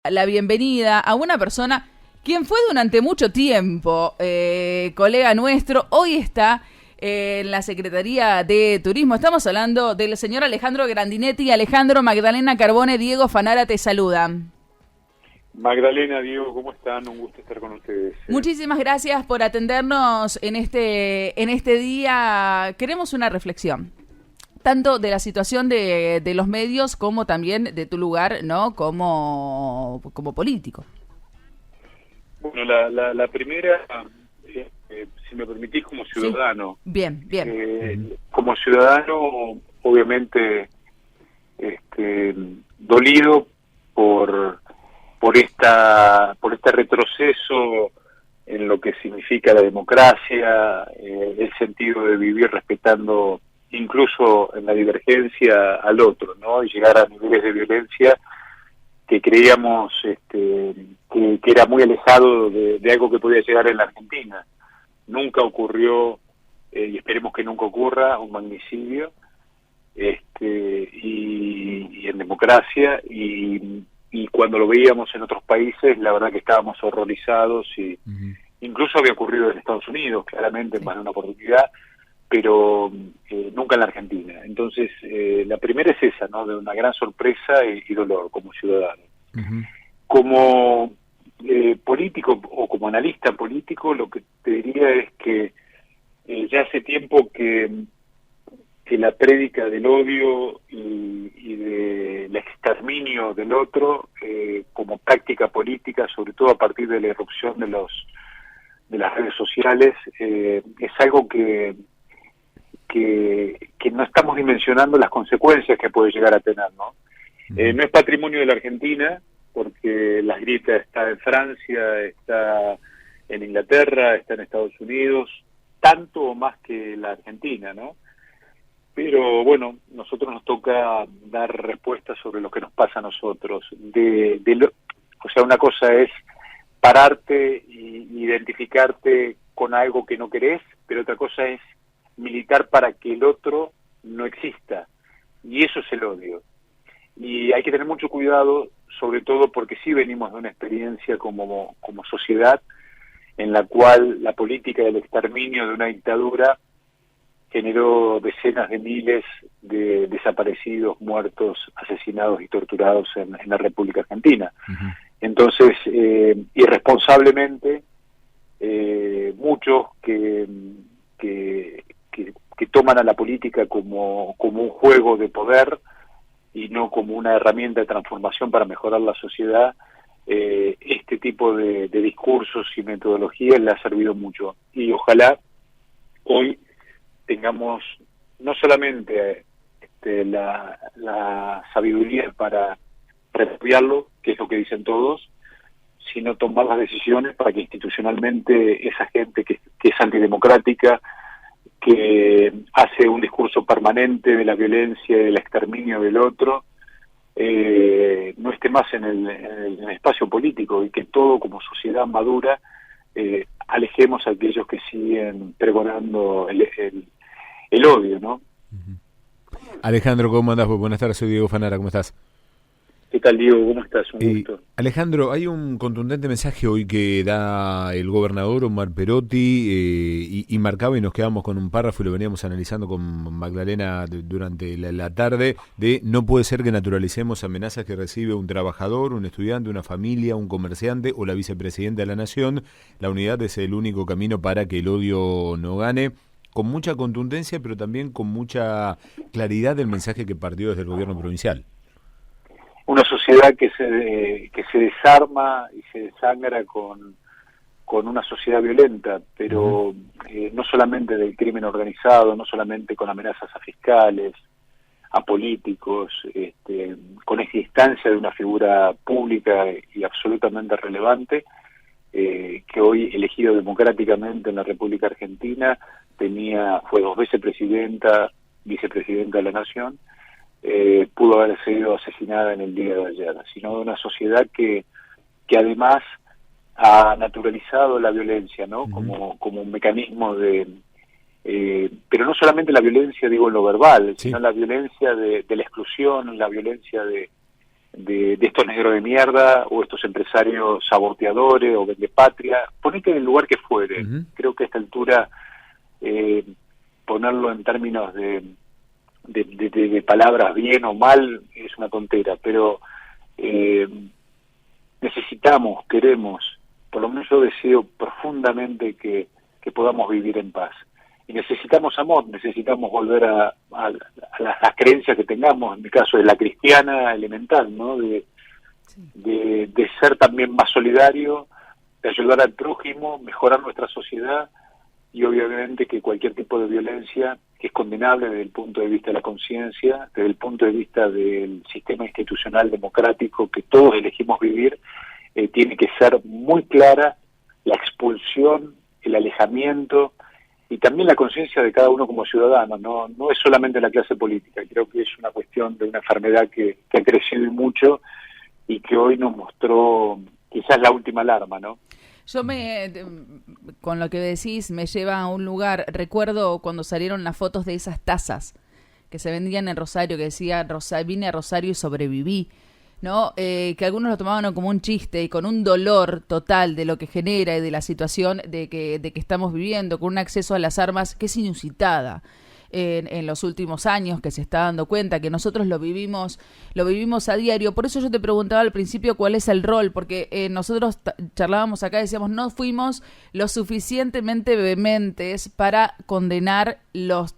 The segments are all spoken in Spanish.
La bienvenida a una persona quien fue durante mucho tiempo colega nuestro, hoy está en la Secretaría de Turismo. Estamos hablando del señor Alejandro Grandinetti. Alejandro, Magdalena Carbone, Diego Fanara te saludan. Magdalena, Diego, ¿cómo están? Un gusto estar con ustedes. Muchísimas gracias por atendernos en este día. Queremos una reflexión, tanto de la situación de los medios como también de tu lugar, ¿no? Como político. Bueno, la primera, si me permitís, como ciudadano. Sí. Bien, bien. Como ciudadano, obviamente, dolido por este retroceso en lo que significa la democracia, el sentido de vivir respetando incluso en la divergencia al otro, ¿no? Y llegar a niveles de violencia que creíamos que era muy alejado de algo que podía llegar en la Argentina. Nunca ocurrió, y esperemos que nunca ocurra, un magnicidio y en democracia, y cuando lo veíamos en otros países, la verdad que estábamos horrorizados, y incluso había ocurrido en Estados Unidos, claramente, en más de una oportunidad, pero nunca en la Argentina. Entonces, la primera es esa, ¿no? De una gran sorpresa y dolor como ciudadano. Como político o como analista político, lo que te diría es que ya hace tiempo que la prédica del odio y del exterminio del otro como táctica política, sobre todo a partir de la irrupción de las redes sociales, es algo que no estamos dimensionando las consecuencias que puede llegar a tener, ¿no? No es patrimonio de la Argentina, porque la grieta está en Francia, está en Inglaterra, está en Estados Unidos, tanto o más que la Argentina, ¿no? Pero bueno, nosotros nos toca dar respuestas sobre lo que nos pasa a nosotros. O sea, una cosa es pararte e identificarte con algo que no querés, pero otra cosa es militar para que el otro no exista, y eso es el odio. Y hay que tener mucho cuidado, sobre todo porque sí venimos de una experiencia como sociedad en la cual la política del exterminio de una dictadura generó decenas de miles de desaparecidos, muertos, asesinados y torturados en la República Argentina. Entonces, irresponsablemente, muchos que toman a la política como un juego de poder y no como una herramienta de transformación para mejorar la sociedad, este tipo de discursos y metodologías le ha servido mucho. Y ojalá hoy tengamos no solamente la sabiduría para repudiarlo, que es lo que dicen todos, sino tomar las decisiones para que institucionalmente esa gente que es antidemocrática, que hace un discurso permanente de la violencia y del exterminio del otro, no esté más en el espacio político, y que todo como sociedad madura alejemos a aquellos que siguen pregonando el odio, ¿no? Alejandro, ¿cómo andás? Buenas tardes, soy Diego Fanara, ¿cómo estás? ¿Qué tal, Diego? ¿Cómo estás? Un gusto. Alejandro, hay un contundente mensaje hoy que da el gobernador Omar Perotti y marcaba, y nos quedamos con un párrafo y lo veníamos analizando con Magdalena durante la tarde, de no puede ser que naturalicemos amenazas que recibe un trabajador, un estudiante, una familia, un comerciante o la vicepresidenta de la Nación. La unidad es el único camino para que el odio no gane. Con mucha contundencia, pero también con mucha claridad del mensaje que partió desde el gobierno provincial. Una sociedad que se desarma y se desangra con una sociedad violenta, pero no solamente del crimen organizado, no solamente con amenazas a fiscales, a políticos, con esta instancia de una figura pública y absolutamente relevante, que hoy, elegido democráticamente en la República Argentina, fue 2 veces vicepresidenta de la Nación, pudo haber sido asesinada en el día de ayer, sino de una sociedad que además ha naturalizado la violencia, ¿no? Como un mecanismo pero no solamente la violencia, digo, en lo verbal, sino la violencia de la exclusión, la violencia de estos negros de mierda o estos empresarios saboteadores o vendepatria. Ponete en el lugar que fuere. Creo que a esta altura ponerlo en términos de palabras bien o mal es una tontera, pero necesitamos, queremos, por lo menos yo deseo profundamente que podamos vivir en paz. Y necesitamos amor, necesitamos volver a las creencias que tengamos, en mi caso es la cristiana elemental, ¿no? De ser también más solidario, de ayudar al prójimo, mejorar nuestra sociedad, y obviamente que cualquier tipo de violencia, que es condenable desde el punto de vista de la conciencia, desde el punto de vista del sistema institucional democrático que todos elegimos vivir, tiene que ser muy clara la expulsión, el alejamiento, y también la conciencia de cada uno como ciudadano, no es solamente la clase política. Creo que es una cuestión de una enfermedad que ha crecido y mucho, y que hoy nos mostró quizás la última alarma, ¿no? Yo con lo que decís, me lleva a un lugar, recuerdo cuando salieron las fotos de esas tazas que se vendían en Rosario, que decía, vine a Rosario y sobreviví, ¿no? Que algunos lo tomaban como un chiste y con un dolor total de lo que genera y de la situación de que estamos viviendo, con un acceso a las armas que es inusitada en los últimos años, que se está dando cuenta que nosotros lo vivimos a diario. Por eso yo te preguntaba al principio cuál es el rol, porque nosotros charlábamos acá y decíamos no fuimos lo suficientemente vehementes para condenar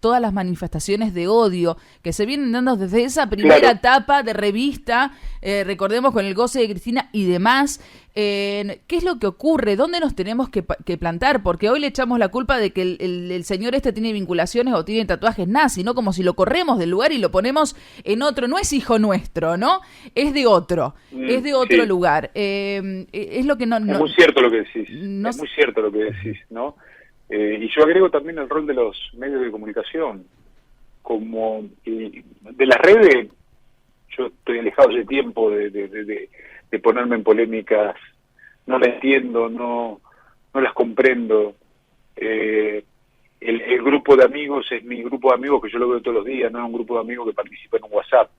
todas las manifestaciones de odio que se vienen dando desde esa primera etapa de revista, recordemos con el goce de Cristina y demás. ¿Qué es lo que ocurre? ¿Dónde nos tenemos que plantar? Porque hoy le echamos la culpa de que el señor tiene vinculaciones o tiene tatuajes nazis, ¿no? Como si lo corremos del lugar y lo ponemos en otro. No es hijo nuestro, ¿no? Es de otro. Es de otro lugar. Es lo que no... Es muy cierto lo que decís. Es muy cierto lo que decís, ¿no? Y yo agrego también el rol de los medios de comunicación. Como de las redes, yo estoy alejado hace tiempo de ponerme en polémicas, no las entiendo, no las comprendo. El grupo de amigos es mi grupo de amigos que yo lo veo todos los días, no es un grupo de amigos que participa en un WhatsApp.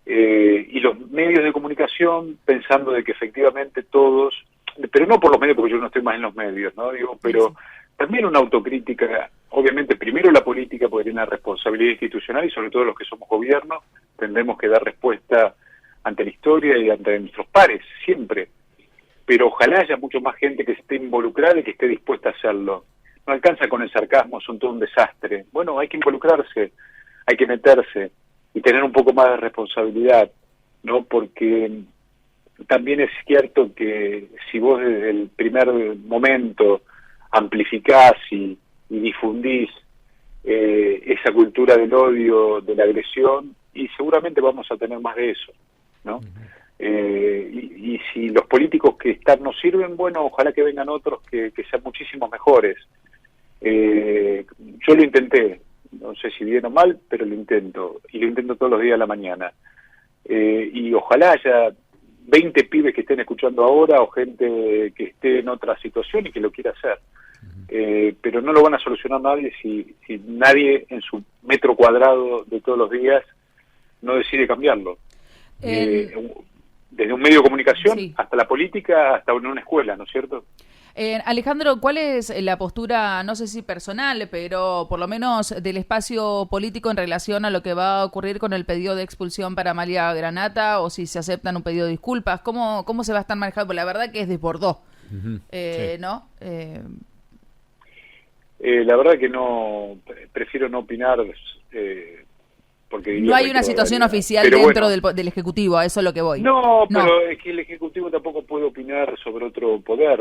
Y los medios de comunicación pensando de que efectivamente todos, pero no por los medios porque yo no estoy más en los medios, ¿no? Digo, pero también una autocrítica, obviamente primero la política porque tiene una responsabilidad institucional y sobre todo los que somos gobierno tendremos que dar respuesta ante la historia y ante nuestros pares, siempre. Pero ojalá haya mucho más gente que esté involucrada y que esté dispuesta a hacerlo. No alcanza con el sarcasmo, son todo un desastre. Bueno, hay que involucrarse, hay que meterse y tener un poco más de responsabilidad, ¿no? Porque también es cierto que si vos desde el primer momento amplificás y difundís esa cultura del odio, de la agresión, y seguramente vamos a tener más de eso, ¿no? Y si los políticos que están nos sirven, bueno, ojalá que vengan otros que sean muchísimo mejores. Yo lo intenté, no sé si bien o mal, pero lo intento, y lo intento todos los días a la mañana. Y ojalá haya 20 pibes que estén escuchando ahora o gente que esté en otra situación y que lo quiera hacer. Pero no lo van a solucionar nadie si nadie en su metro cuadrado de todos los días no decide cambiarlo. Desde un medio de comunicación hasta la política, hasta una escuela, ¿no es cierto? Alejandro, ¿cuál es la postura, no sé si personal, pero por lo menos del espacio político en relación a lo que va a ocurrir con el pedido de expulsión para Amalia Granata, o si se aceptan un pedido de disculpas? ¿Cómo se va a estar manejando? Porque la verdad que es desbordó, ¿no? La verdad que no, prefiero no opinar, porque no hay una situación oficial dentro del Ejecutivo, a eso es lo que voy. No, pero es que el Ejecutivo tampoco puede opinar sobre otro poder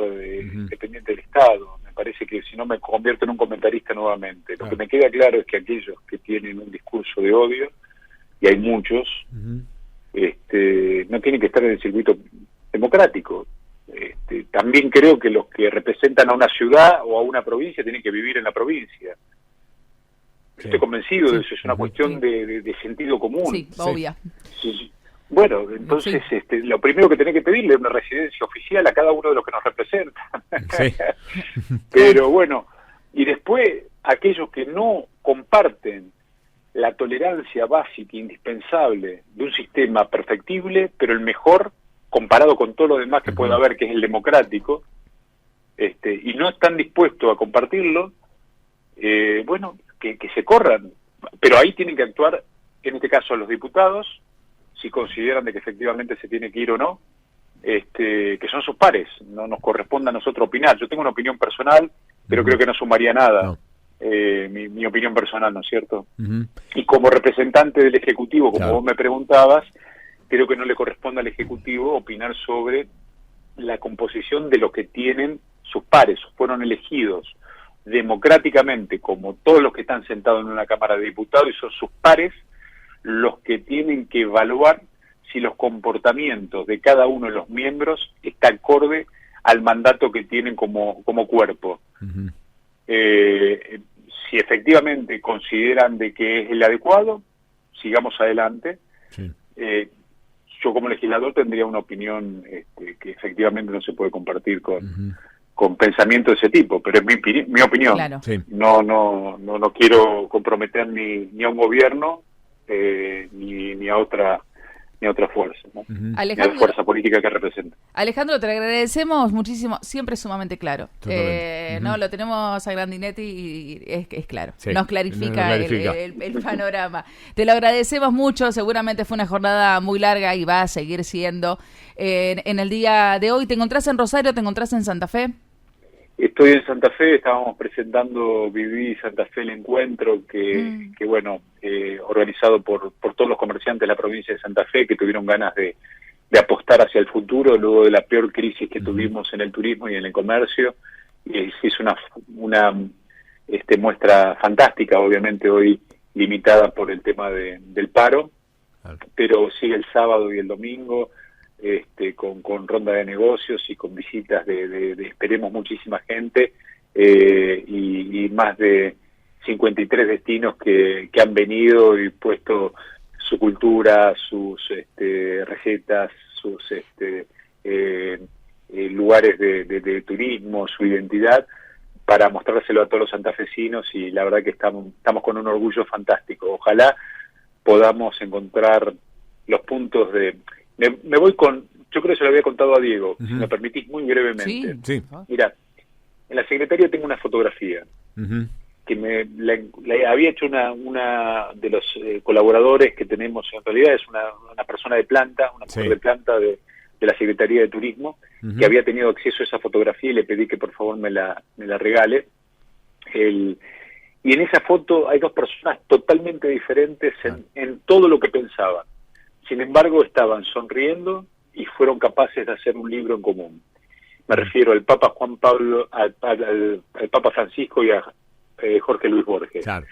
independiente del Estado. Me parece que si no me convierto en un comentarista nuevamente. Lo que me queda claro es que aquellos que tienen un discurso de odio, y hay muchos, no tienen que estar en el circuito democrático. También creo que los que representan a una ciudad o a una provincia tienen que vivir en la provincia. Estoy convencido de eso, es una cuestión de sentido común. Sí, obvia. Sí. Bueno, entonces lo primero que tenés que pedirle es una residencia oficial a cada uno de los que nos representan. Pero bueno, y después aquellos que no comparten la tolerancia básica, indispensable de un sistema perfectible, pero el mejor comparado con todo lo demás que puede haber, que es el democrático, y no están dispuestos a compartirlo, bueno, que se corran. Pero ahí tienen que actuar, en este caso, los diputados, si consideran de que efectivamente se tiene que ir o no, que son sus pares, no nos corresponde a nosotros opinar. Yo tengo una opinión personal, pero creo que no sumaría nada. No. Mi opinión personal, ¿no es cierto? Y como representante del Ejecutivo, como vos me preguntabas, creo que no le corresponde al Ejecutivo opinar sobre la composición de lo que tienen sus pares. Fueron elegidos democráticamente, como todos los que están sentados en una Cámara de Diputados, y son sus pares los que tienen que evaluar si los comportamientos de cada uno de los miembros está acorde al mandato que tienen como cuerpo. Si efectivamente consideran de que es el adecuado, sigamos adelante. Sí. Yo como legislador tendría una opinión que efectivamente no se puede compartir con pensamiento de ese tipo, pero es mi opinión. Claro. Sí. No quiero comprometer ni a un gobierno ni a otra fuerza, ¿no? Ni a la fuerza política que representa. Alejandro, te agradecemos muchísimo, siempre sumamente claro. No, lo tenemos a Grandinetti y es claro, sí, nos clarifica. El panorama. Te lo agradecemos mucho, seguramente fue una jornada muy larga y va a seguir siendo. En el día de hoy, ¿te encontrás en Rosario, te encontrás en Santa Fe? Estoy en Santa Fe, estábamos presentando Viví Santa Fe, el encuentro que bueno, organizado por todos los comerciantes de la provincia de Santa Fe que tuvieron ganas de apostar hacia el futuro luego de la peor crisis que tuvimos en el turismo y en el comercio. Y se hizo una muestra fantástica, obviamente hoy limitada por el tema del paro, pero sigue el sábado y el domingo, con ronda de negocios y con visitas de esperemos muchísima gente, y más de 53 destinos que han venido y puesto su cultura, sus recetas, sus lugares de turismo, su identidad, para mostrárselo a todos los santafesinos, y la verdad que estamos con un orgullo fantástico. Ojalá podamos encontrar los puntos de... Me voy con... Yo creo que se lo había contado a Diego, si me permitís muy brevemente. Sí. Mira, en la secretaría tengo una fotografía que la había hecho una de los colaboradores que tenemos, en realidad es una persona de planta, una mujer de planta de la Secretaría de Turismo, que había tenido acceso a esa fotografía y le pedí que por favor me la regale. Y en esa foto hay dos personas totalmente diferentes en todo lo que pensaban. Sin embargo, estaban sonriendo y fueron capaces de hacer un libro en común. Me refiero al Papa Juan Pablo, al Papa Francisco y a Jorge Luis Borges. Claro.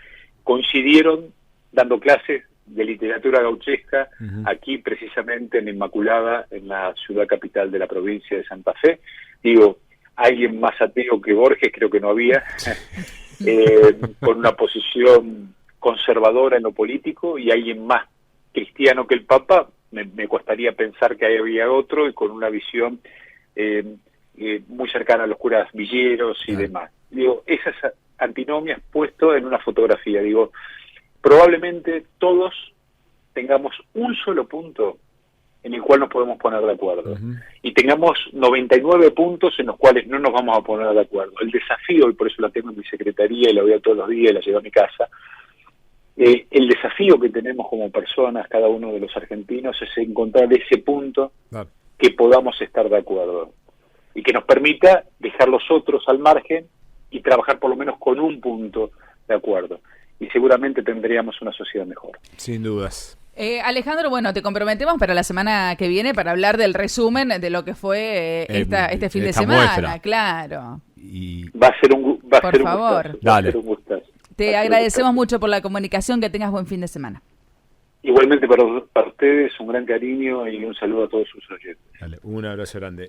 Coincidieron dando clases de literatura gauchesca aquí precisamente en Inmaculada, en la ciudad capital de la provincia de Santa Fe. Digo, alguien más ateo que Borges creo que no había, con una posición conservadora en lo político, y alguien más cristiano que el Papa, me costaría pensar que había otro, y con una visión muy cercana a los curas villeros y demás. Digo, esas antinomias puesto en una fotografía, digo, probablemente todos tengamos un solo punto en el cual nos podemos poner de acuerdo, y tengamos 99 puntos en los cuales no nos vamos a poner de acuerdo. El desafío, y por eso la tengo en mi secretaría y la veo todos los días y la llevo a mi casa, el desafío que tenemos como personas, cada uno de los argentinos, es encontrar ese punto que podamos estar de acuerdo y que nos permita dejar los otros al margen y trabajar por lo menos con un punto de acuerdo. Y seguramente tendríamos una sociedad mejor. Sin dudas. Alejandro, bueno, te comprometemos para la semana que viene para hablar del resumen de lo que fue este fin de semana. Muestra. Claro. Y... Va a ser un gustazo. Por favor. Dale. Te agradecemos mucho por la comunicación, que tengas buen fin de semana. Igualmente para ustedes, un gran cariño y un saludo a todos sus oyentes. Dale, un abrazo grande.